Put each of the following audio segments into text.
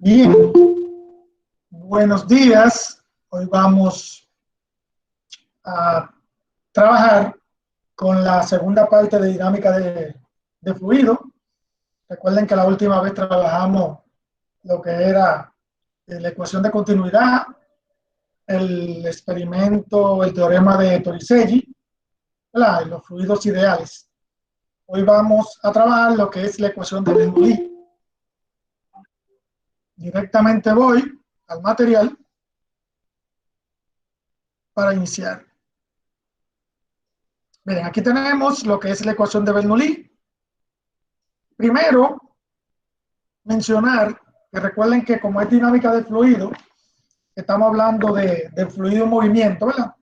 Bien, buenos días. Hoy vamos a trabajar con la segunda parte de dinámica de fluido. Recuerden que la última vez trabajamos lo que era la ecuación de continuidad, el experimento, el teorema de Torricelli, ¿verdad? Y los fluidos ideales. Hoy vamos a trabajar lo que es la ecuación de Bernoulli. Directamente voy al material para iniciar. Miren, aquí tenemos lo que es la ecuación de Bernoulli. Primero, mencionar que recuerden que como es dinámica de fluido, estamos hablando de fluido en movimiento, ¿verdad?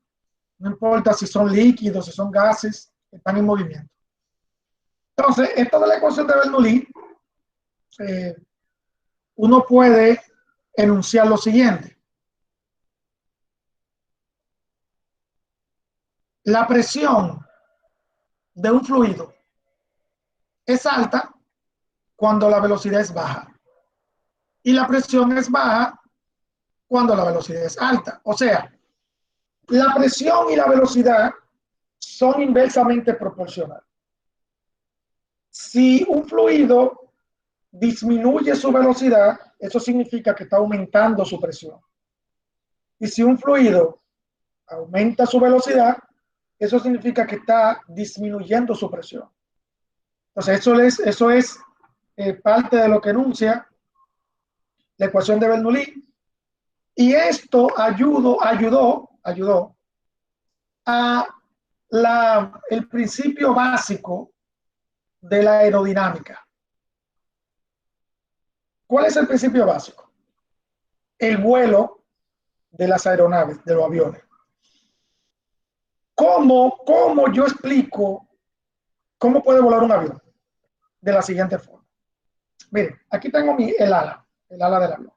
No importa si son líquidos, si son gases, están en movimiento. Entonces, esto de la ecuación de Bernoulli, uno puede enunciar lo siguiente. La presión de un fluido es alta cuando la velocidad es baja. Y la presión es baja cuando la velocidad es alta. O sea, la presión y la velocidad son inversamente proporcionales. Si un fluido disminuye su velocidad, eso significa que está aumentando su presión. Y si un fluido aumenta su velocidad, eso significa que está disminuyendo su presión. Entonces, eso es parte de lo que enuncia la ecuación de Bernoulli. Y esto ayudó a el principio básico de la aerodinámica. ¿Cuál es el principio básico? El vuelo de las aeronaves, de los aviones. ¿Cómo yo explico cómo puede volar un avión? De la siguiente forma. Miren, aquí tengo el ala del avión.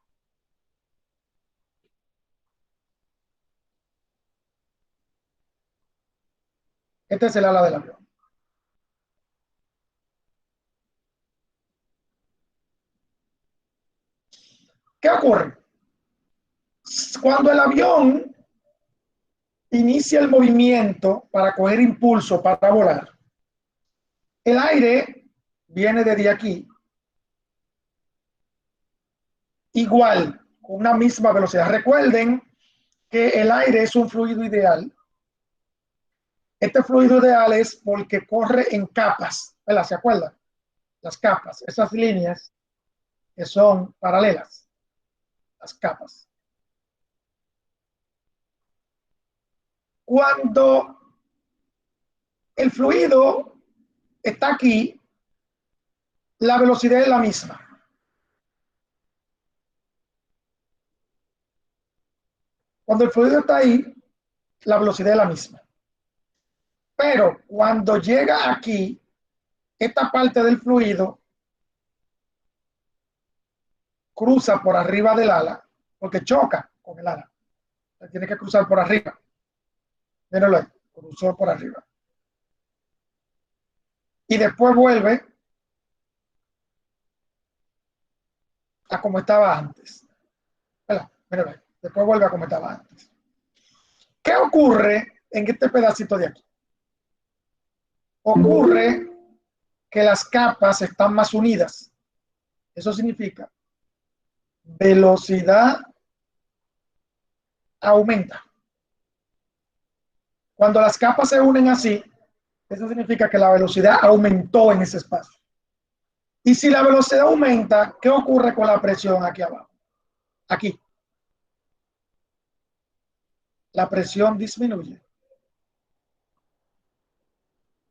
Este es el ala del avión. ¿Qué ocurre? Cuando el avión inicia el movimiento para coger impulso para volar, el aire viene desde aquí, igual, con una misma velocidad. Recuerden que el aire es un fluido ideal. Este fluido ideal es porque corre en capas, ¿verdad? ¿Se acuerdan? Las capas, esas líneas que son paralelas, las capas. Cuando el fluido está aquí, la velocidad es la misma. Cuando el fluido está ahí, la velocidad es la misma. Pero cuando llega aquí, esta parte del fluido cruza por arriba del ala, porque choca con el ala. Tiene que cruzar por arriba. Mírenlo ahí, cruzó por arriba. Y después vuelve a como estaba antes. Mírenlo ahí. Después vuelve a como estaba antes. ¿Qué ocurre en este pedacito de aquí? Ocurre que las capas están más unidas. Eso significa velocidad aumenta. Cuando las capas se unen así, eso significa que la velocidad aumentó en ese espacio. Y si la velocidad aumenta, ¿qué ocurre con la presión aquí abajo? Aquí. La presión disminuye.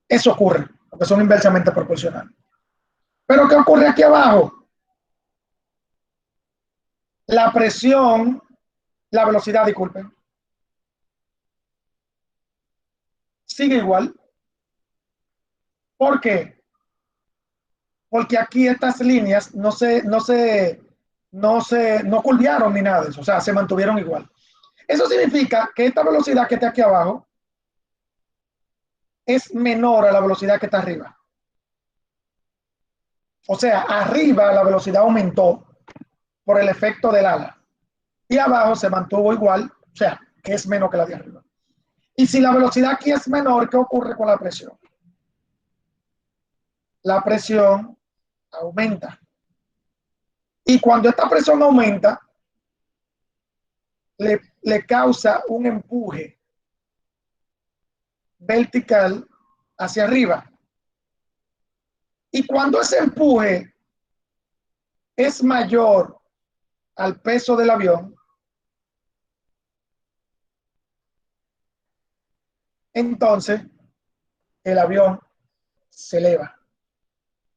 Eso ocurre, porque son inversamente proporcionales. Pero ¿qué ocurre aquí abajo? La presión, la velocidad, disculpen, sigue igual. ¿Por qué? Porque aquí estas líneas no curvearon ni nada de eso, o sea, se mantuvieron igual. Eso significa que esta velocidad que está aquí abajo es menor a la velocidad que está arriba. O sea, arriba la velocidad aumentó por el efecto del ala. Y abajo se mantuvo igual, o sea, que es menos que la de arriba. Y si la velocidad aquí es menor, ¿qué ocurre con la presión? La presión aumenta. Y cuando esta presión aumenta, le causa un empuje vertical hacia arriba. Y cuando ese empuje es mayor al peso del avión, entonces el avión se eleva.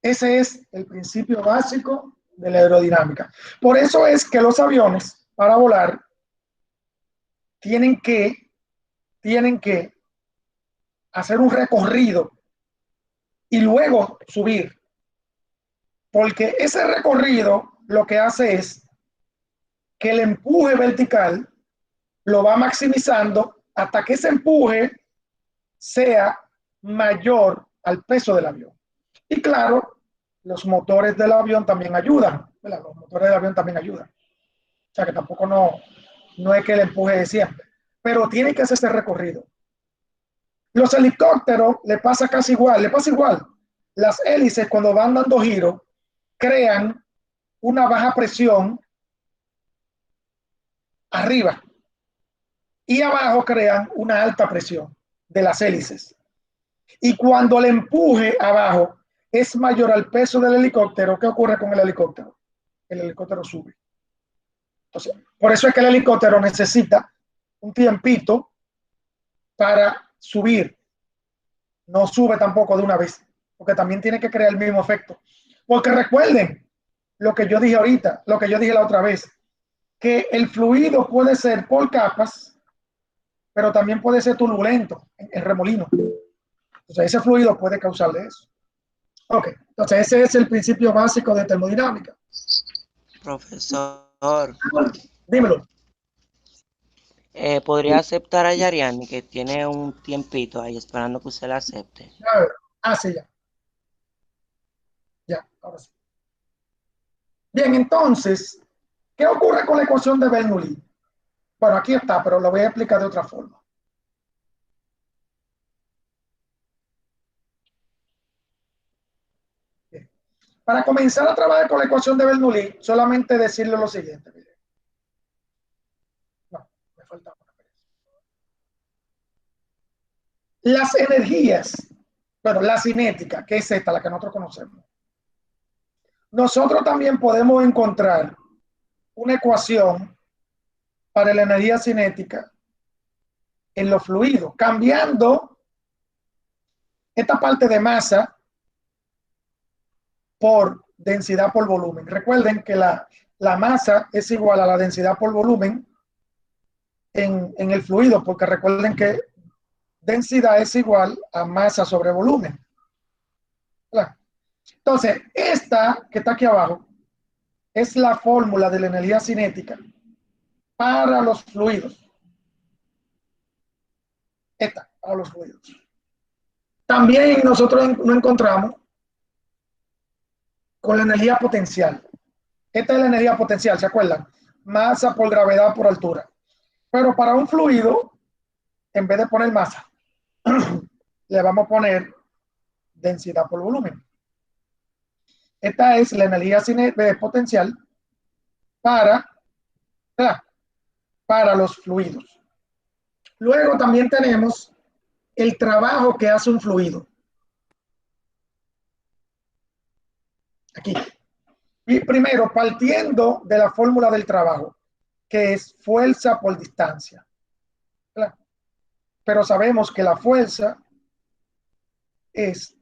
Ese es el principio básico de la aerodinámica. Por eso es que los aviones, para volar, tienen que hacer un recorrido y luego subir. Porque ese recorrido lo que hace es que el empuje vertical lo va maximizando hasta que ese empuje sea mayor al peso del avión. Y claro, los motores del avión también ayudan, ¿verdad? Los motores del avión también ayudan. O sea que tampoco no es que el empuje de siempre, pero tiene que hacer ese recorrido. Los helicópteros le pasa casi igual, le pasa igual. Las hélices cuando van dando giros crean una baja presión arriba y abajo crean una alta presión de las hélices. Y cuando el empuje abajo es mayor al peso del helicóptero, ¿qué ocurre con el helicóptero? El helicóptero sube. Entonces, por eso es que el helicóptero necesita un tiempito para subir. No sube tampoco de una vez, porque también tiene que crear el mismo efecto. Porque recuerden lo que yo dije ahorita, lo que yo dije la otra vez, que el fluido puede ser por capas, pero también puede ser turbulento, en remolino. Entonces, ese fluido puede causarle eso. Ok, entonces ese es el principio básico de termodinámica. Profesor, Dímelo. ¿podría aceptar a Yariani que tiene un tiempito ahí esperando que usted la acepte? A ver. Ah, sí, ya. Ya, ahora sí. Bien, entonces, ¿qué ocurre con la ecuación de Bernoulli? Bueno, aquí está, pero lo voy a explicar de otra forma. Bien. Para comenzar a trabajar con la ecuación de Bernoulli, solamente decirle lo siguiente. Mire. No, me falta una. Las energías, bueno, la cinética, que es esta, la que nosotros conocemos. Nosotros también podemos encontrar una ecuación para la energía cinética en los fluidos, cambiando esta parte de masa por densidad por volumen. Recuerden que la masa es igual a la densidad por volumen en el fluido, porque recuerden que densidad es igual a masa sobre volumen. ¿Verdad? Entonces, esta que está aquí abajo es la fórmula de la energía cinética para los fluidos. Esta, para los fluidos. También nosotros nos encontramos con la energía potencial. Esta es la energía potencial, ¿se acuerdan? Masa por gravedad por altura. Pero para un fluido, en vez de poner masa, le vamos a poner densidad por volumen. Esta es la energía potencial para, para los fluidos. Luego también tenemos el trabajo que hace un fluido. Aquí. Y primero, partiendo de la fórmula del trabajo, que es fuerza por distancia. ¿Verdad? Pero sabemos que la fuerza es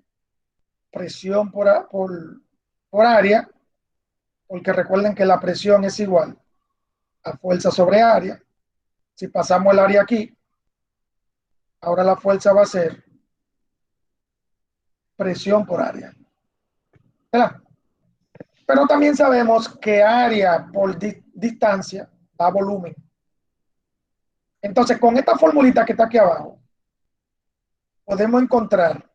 presión por área, porque recuerden que la presión es igual a fuerza sobre área. Si pasamos el área aquí, ahora la fuerza va a ser presión por área. ¿Verdad? Pero también sabemos que área por distancia da volumen. Entonces, con esta formulita que está aquí abajo, podemos encontrar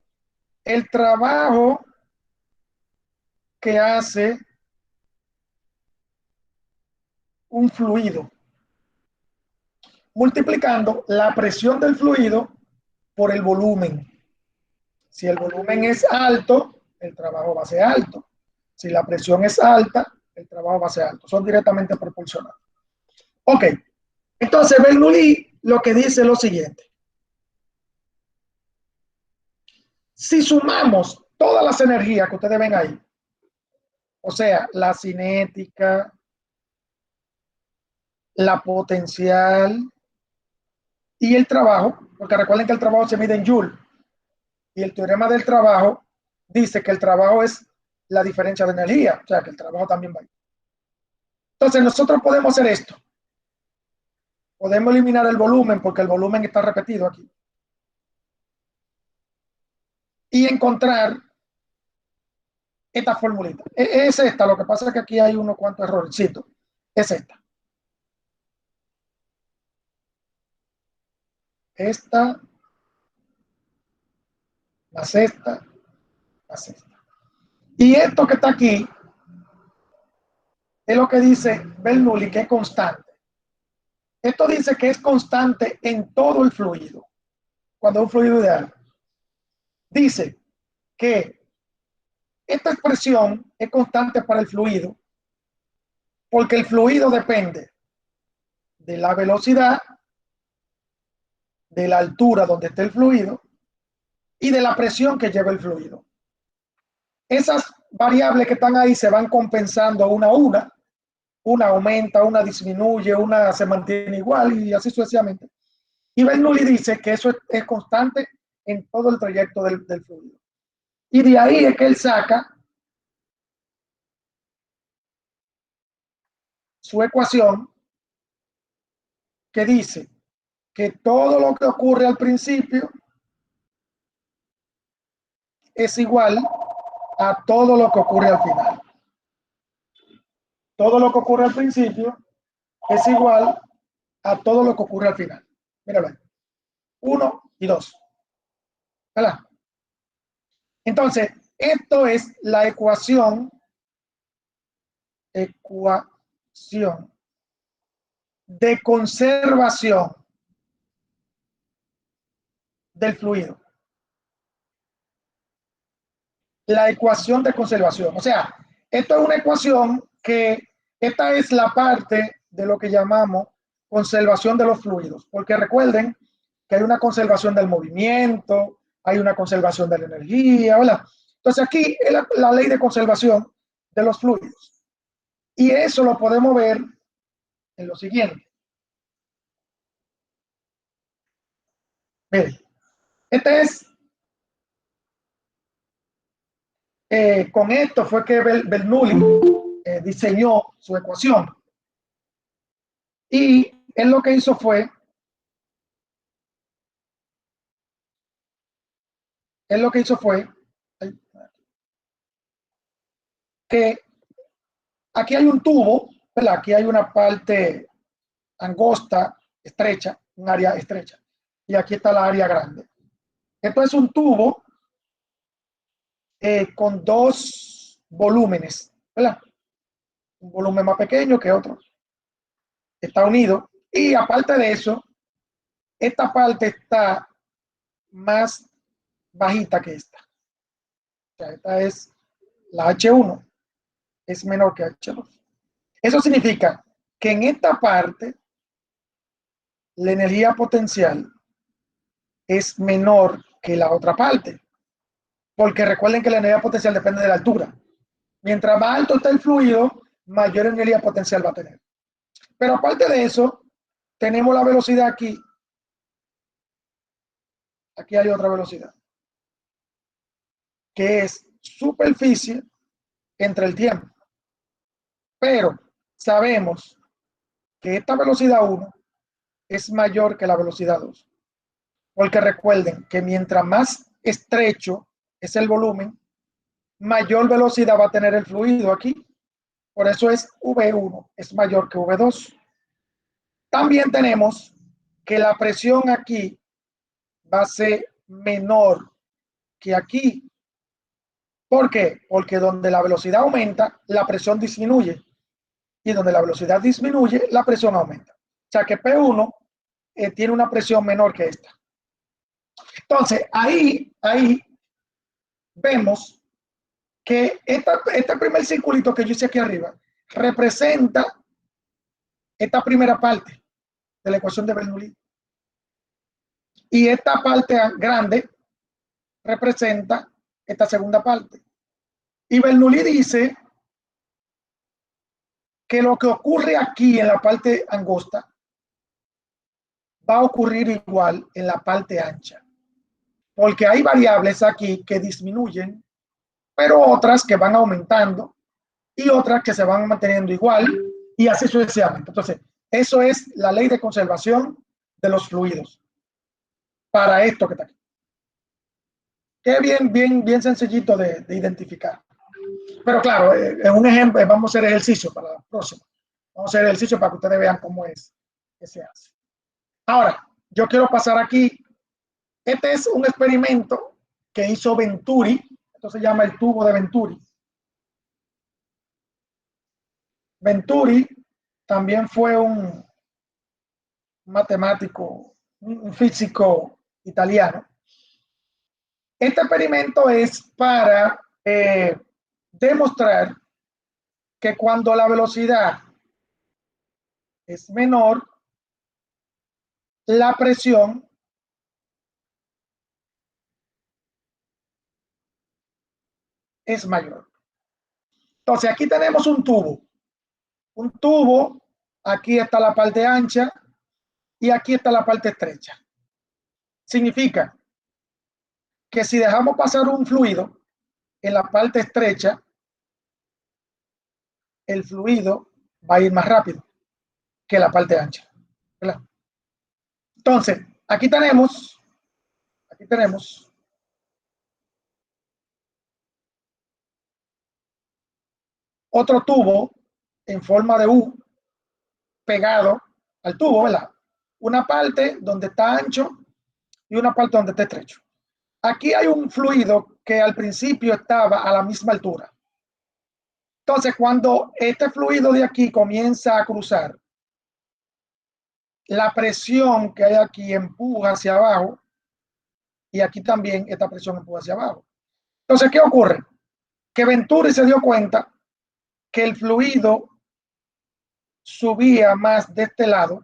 el trabajo que hace un fluido, multiplicando la presión del fluido por el volumen. Si el volumen es alto, el trabajo va a ser alto. Si la presión es alta, el trabajo va a ser alto. Son directamente proporcionales. Ok, entonces Bernoulli lo que dice es lo siguiente. Si sumamos todas las energías que ustedes ven ahí, o sea, la cinética, la potencial y el trabajo, porque recuerden que el trabajo se mide en Joule, y el teorema del trabajo dice que el trabajo es la diferencia de energía, o sea, que el trabajo también va ahí. Entonces, nosotros podemos hacer esto. Podemos eliminar el volumen, porque el volumen está repetido aquí. Y encontrar esta formulita. Es esta, lo que pasa es que aquí hay unos cuantos errorcitos. Es esta. Esta, más esta, más esta. Y esto que está aquí es lo que dice Bernoulli, que es constante. Esto dice que es constante en todo el fluido, cuando es un fluido ideal. Dice que esta expresión es constante para el fluido porque el fluido depende de la velocidad, de la altura donde esté el fluido y de la presión que lleva el fluido. Esas variables que están ahí se van compensando una a una. Una aumenta, una disminuye, una se mantiene igual y así sucesivamente. Y Bernoulli dice que eso es constante en todo el trayecto del fluido. Y de ahí es que él saca su ecuación que dice que todo lo que ocurre al principio es igual a todo lo que ocurre al final. Todo lo que ocurre al principio es igual a todo lo que ocurre al final. Míralo ahí. 1 y 2. ¿Verdad? Entonces, esto es la ecuación de conservación del fluido. La ecuación de conservación. O sea, esto es una ecuación que esta es la parte de lo que llamamos conservación de los fluidos, porque recuerden que hay una conservación del movimiento, hay una conservación de la energía, ¿verdad? Entonces aquí es la ley de conservación de los fluidos. Y eso lo podemos ver en lo siguiente. Miren, este es, con esto fue que Bernoulli diseñó su ecuación. Y él lo que hizo fue, que aquí hay un tubo, ¿verdad? Aquí hay una parte angosta, estrecha, un área estrecha. Y aquí está la área grande. Esto es un tubo con dos volúmenes, ¿verdad? Un volumen más pequeño que otro. Está unido. Y aparte de eso, esta parte está más bajita que esta. O sea, esta es la H1, es menor que H2. Eso significa que en esta parte la energía potencial es menor que la otra parte. Porque recuerden que la energía potencial depende de la altura. Mientras más alto está el fluido, mayor energía potencial va a tener. Pero aparte de eso, tenemos la velocidad aquí. Aquí hay otra velocidad, que es superficie entre el tiempo. Pero sabemos que esta velocidad 1 es mayor que la velocidad 2. Porque recuerden que mientras más estrecho es el volumen, mayor velocidad va a tener el fluido aquí. Por eso es V1, es mayor que V2. También tenemos que la presión aquí va a ser menor que aquí. ¿Por qué? Porque donde la velocidad aumenta, la presión disminuye. y donde la velocidad disminuye, la presión aumenta. O sea que P1 tiene una presión menor que esta. Entonces, ahí vemos que este primer circulito que yo hice aquí arriba representa esta primera parte de la ecuación de Bernoulli. Y esta parte grande representa esta segunda parte. Y Bernoulli dice que lo que ocurre aquí en la parte angosta va a ocurrir igual en la parte ancha. Porque hay variables aquí que disminuyen, pero otras que van aumentando y otras que se van manteniendo igual y así sucesivamente. Entonces, eso es la ley de conservación de los fluidos para esto que está aquí. Que es bien sencillito de identificar. Pero claro, en un ejemplo, vamos a hacer ejercicio para la próxima. Vamos a hacer ejercicio para que ustedes vean cómo es que se hace. Ahora, yo quiero pasar aquí. Este es un experimento que hizo Venturi. Esto se llama el tubo de Venturi. Venturi también fue un matemático, un físico italiano. Este experimento es para demostrar que cuando la velocidad es menor, la presión es mayor. Entonces, aquí tenemos un tubo. Un tubo, aquí está la parte ancha y aquí está la parte estrecha. Significa que si dejamos pasar un fluido en la parte estrecha, el fluido va a ir más rápido que la parte ancha, ¿verdad? Entonces, aquí tenemos otro tubo en forma de U pegado al tubo, ¿verdad? Una parte donde está ancho y una parte donde está estrecho. Aquí hay un fluido que al principio estaba a la misma altura. Entonces, cuando este fluido de aquí comienza a cruzar, la presión que hay aquí empuja hacia abajo y aquí también esta presión empuja hacia abajo. Entonces, ¿qué ocurre? Que Venturi se dio cuenta que el fluido subía más de este lado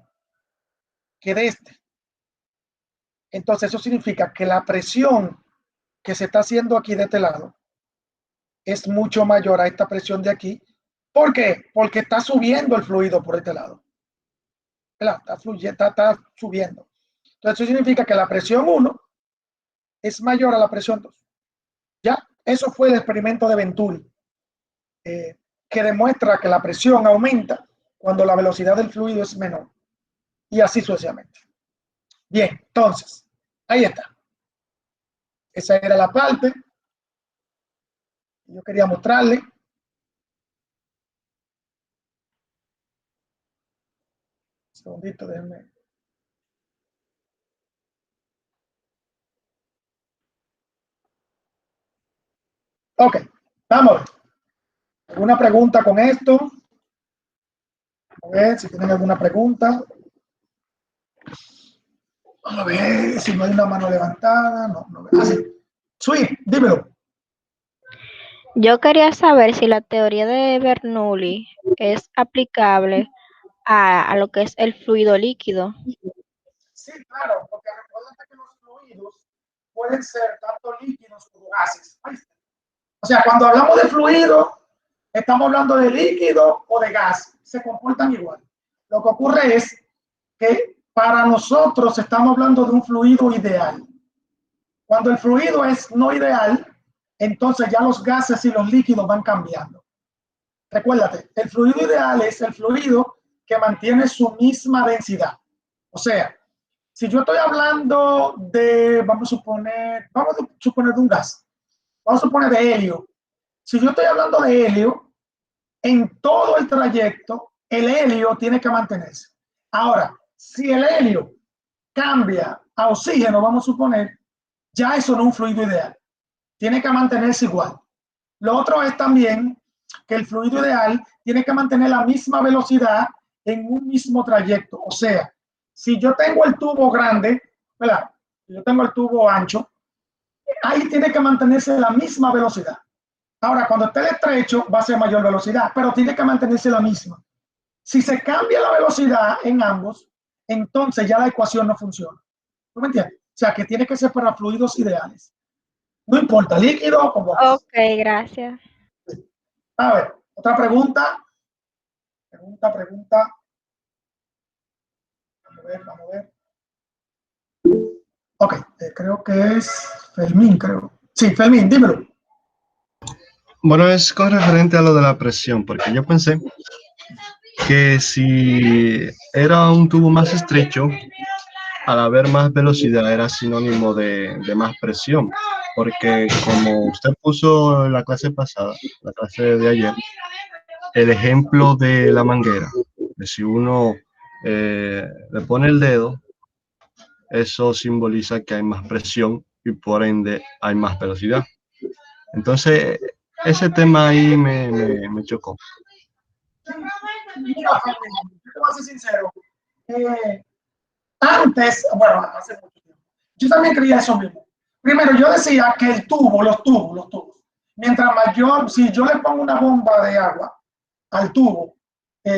que de este. Entonces, eso significa que la presión que se está haciendo aquí de este lado es mucho mayor a esta presión de aquí. ¿Por qué? Porque está subiendo el fluido por este lado. Está subiendo. Entonces, eso significa que la presión 1 es mayor a la presión 2. ¿Ya? Eso fue el experimento de Venturi, que demuestra que la presión aumenta cuando la velocidad del fluido es menor. Y así sucesivamente. Bien, entonces, ahí está. Esa era la parte que yo quería mostrarle. Un segundito, déjenme. Ok, vamos a ver. ¿Alguna pregunta con esto? A ver si tienen alguna pregunta. Vamos a ver si no hay una mano levantada. No. Ah, sí. Sweet, dímelo. Yo quería saber si la teoría de Bernoulli es aplicable a lo que es el fluido líquido. Sí, claro, porque recuerda que los fluidos pueden ser tanto líquidos como gases. O sea, cuando hablamos de fluido, estamos hablando de líquido o de gas. Se comportan igual. Lo que ocurre es que para nosotros estamos hablando de un fluido ideal. Cuando el fluido es no ideal, entonces ya los gases y los líquidos van cambiando. Recuérdate, el fluido ideal es el fluido que mantiene su misma densidad. O sea, si yo estoy hablando de, vamos a suponer de un gas, vamos a suponer de helio. Si yo estoy hablando de helio, en todo el trayecto, el helio tiene que mantenerse. Ahora, si el helio cambia a oxígeno, vamos a suponer, ya eso no es un fluido ideal. Tiene que mantenerse igual. Lo otro es también que el fluido ideal tiene que mantener la misma velocidad en un mismo trayecto. O sea, si yo tengo el tubo grande, ¿verdad? Yo tengo el tubo ancho, ahí tiene que mantenerse la misma velocidad. Ahora, cuando esté el estrecho, va a ser mayor velocidad, pero tiene que mantenerse la misma. Si se cambia la velocidad en ambos, entonces ya la ecuación no funciona. ¿Tú me entiendes? O sea, que tiene que ser para fluidos ideales. No importa, líquido o como. Ok, gracias. A ver, otra pregunta. Pregunta. Vamos a ver. Ok, creo que es Fermín, creo. Sí, Fermín, dímelo. Bueno, es con referente a lo de la presión, porque yo pensé que si era un tubo más estrecho, al haber más velocidad era sinónimo de más presión, porque como usted puso en la clase pasada, la clase de ayer, el ejemplo de la manguera, que si uno le pone el dedo, eso simboliza que hay más presión y por ende hay más velocidad. Entonces, ese tema ahí me chocó. Mira, Fermín, yo te voy a ser sincero. Antes, bueno, hace mucho tiempo, yo también creía eso mismo. Primero, yo decía que el tubo, los tubos, mientras mayor, si yo le pongo una bomba de agua al tubo,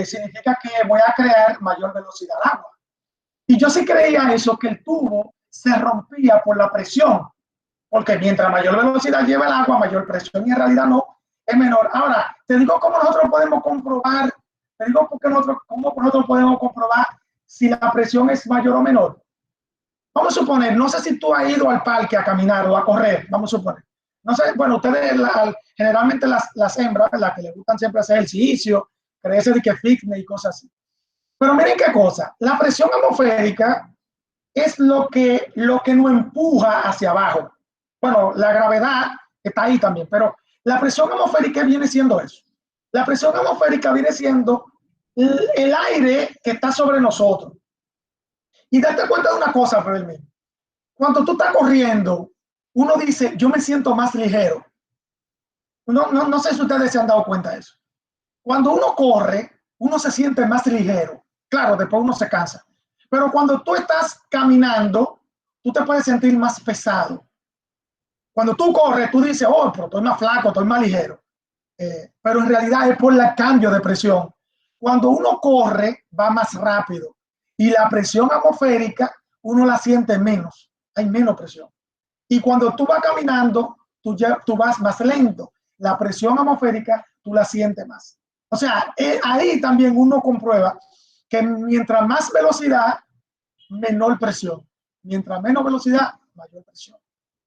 significa que voy a crear mayor velocidad de agua. Y yo sí creía eso, que el tubo se rompía por la presión, porque mientras mayor velocidad lleva el agua, mayor presión, y en realidad no, es menor. Ahora, te digo cómo nosotros podemos comprobar, cómo nosotros podemos comprobar si la presión es mayor o menor. Vamos a suponer, no sé si tú has ido al parque a caminar o a correr, vamos a suponer. No sé, bueno, ustedes generalmente las hembras, ¿verdad? Que les gustan siempre hacer ejercicio, creerse de que fitness y cosas así. Pero miren qué cosa, la presión atmosférica es lo que nos empuja hacia abajo. Bueno, la gravedad está ahí también, pero la presión atmosférica viene siendo eso. La presión atmosférica viene siendo el aire que está sobre nosotros. Y date cuenta de una cosa, Fermín. Cuando tú estás corriendo, uno dice, yo me siento más ligero. No sé si ustedes se han dado cuenta de eso. Cuando uno corre, uno se siente más ligero. Claro, después uno se cansa. Pero cuando tú estás caminando, tú te puedes sentir más pesado. Cuando tú corres, tú dices, oh, pero estoy más flaco, estoy más ligero. Pero en realidad es por el cambio de presión. Cuando uno corre, va más rápido. Y la presión atmosférica, uno la siente menos. Hay menos presión. Y cuando tú vas caminando, tú vas más lento. La presión atmosférica, tú la sientes más. O sea, ahí también uno comprueba que mientras más velocidad, menor presión. Mientras menos velocidad, mayor presión.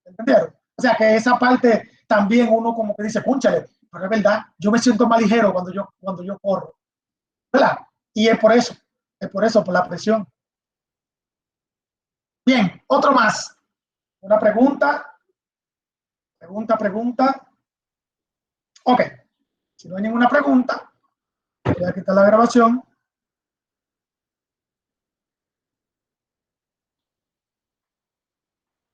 ¿Entendieron? O sea, que esa parte también uno como que dice, cúnchale, pero es verdad, yo me siento más ligero cuando yo corro. ¿Verdad? Y es por eso, por la presión. Bien, otro más. Una pregunta. Ok. Si no hay ninguna pregunta, voy a quitar la grabación.